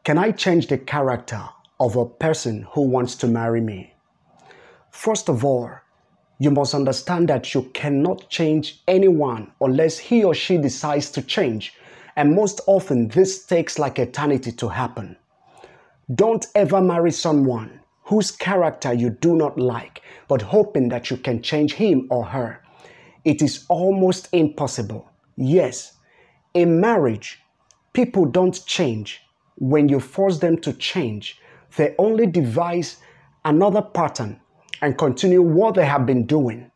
Can I change the character of a person who wants to marry me? First of all, you must understand that you cannot change anyone unless he or she decides to change. And most often, this takes like eternity to happen. Don't ever marry someone whose character you do not like, but hoping that you can change him or her. It is almost impossible. Yes, in marriage, people don't change. When you force them to change, they only devise another pattern and continue what they have been doing.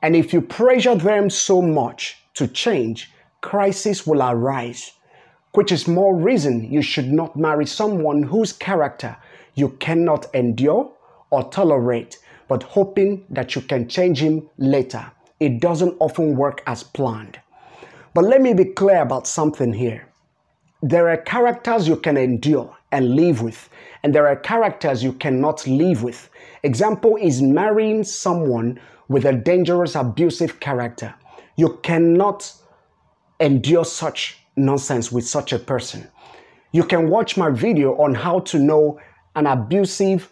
And if you pressure them so much to change, crisis will arise, which is more reason you should not marry someone whose character you cannot endure or tolerate, but hoping that you can change him later. It doesn't often work as planned. But let me be clear about something here. There are characters you can endure and live with, and there are characters you cannot live with. Example is marrying someone with a dangerous, abusive character. You cannot endure such nonsense with such a person. You can watch my video on how to know an abusive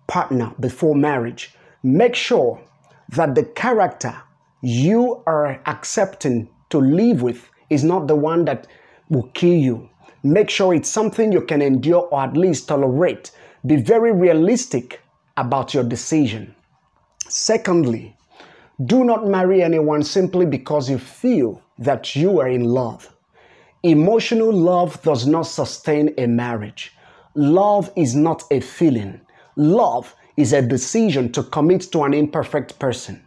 partner before marriage. Make sure that the character you are accepting to live with is not the one that will kill you. Make sure it's something you can endure or at least tolerate. Be very realistic about your decision. Secondly, do not marry anyone simply because you feel that you are in love. Emotional love does not sustain a marriage. Love is not a feeling. Love is a decision to commit to an imperfect person.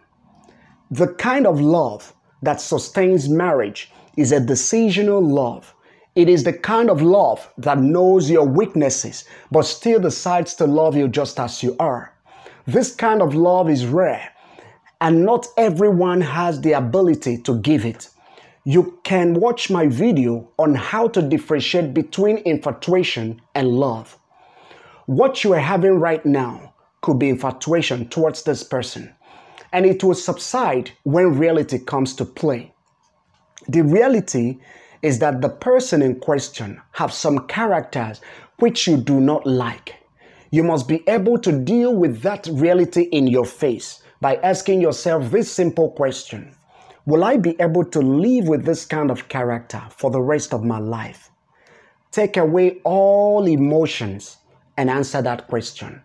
The kind of love that sustains marriage is a decisional love. It is the kind of love that knows your weaknesses, but still decides to love you just as you are. This kind of love is rare, and not everyone has the ability to give it. You can watch my video on how to differentiate between infatuation and love. What you are having right now could be infatuation towards this person, and it will subside when reality comes to play. The reality is that the person in question have some characters which you do not like. You must be able to deal with that reality in your face by asking yourself this simple question: will I be able to live with this kind of character for the rest of my life? Take away all emotions and answer that question.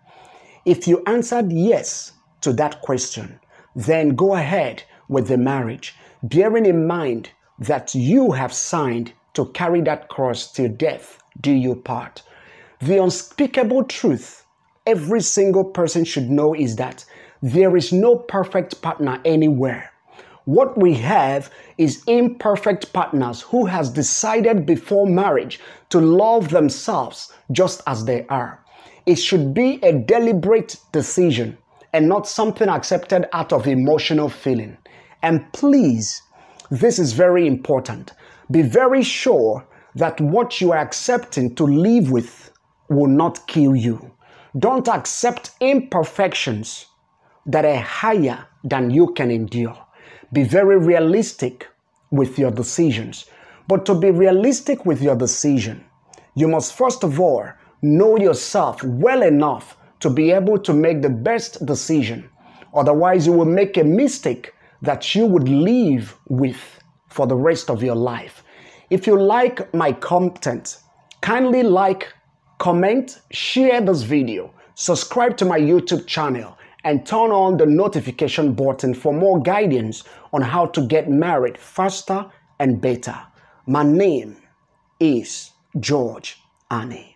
If you answered yes to that question, then go ahead with the marriage, bearing in mind that you have signed to carry that cross till death do you part. The unspeakable truth every single person should know is that there is no perfect partner anywhere. What we have is imperfect partners who has decided before marriage to love themselves just as they are. It should be a deliberate decision and not something accepted out of emotional feeling. And please, this is very important. Be very sure that what you are accepting to live with will not kill you. Don't accept imperfections that are higher than you can endure. Be very realistic with your decisions. But to be realistic with your decision, you must first of all know yourself well enough to be able to make the best decision. Otherwise, you will make a mistake that you would live with for the rest of your life. If you like my content, kindly like, comment, share this video, subscribe to my YouTube channel, and turn on the notification button for more guidance on how to get married faster and better. My name is George Ani.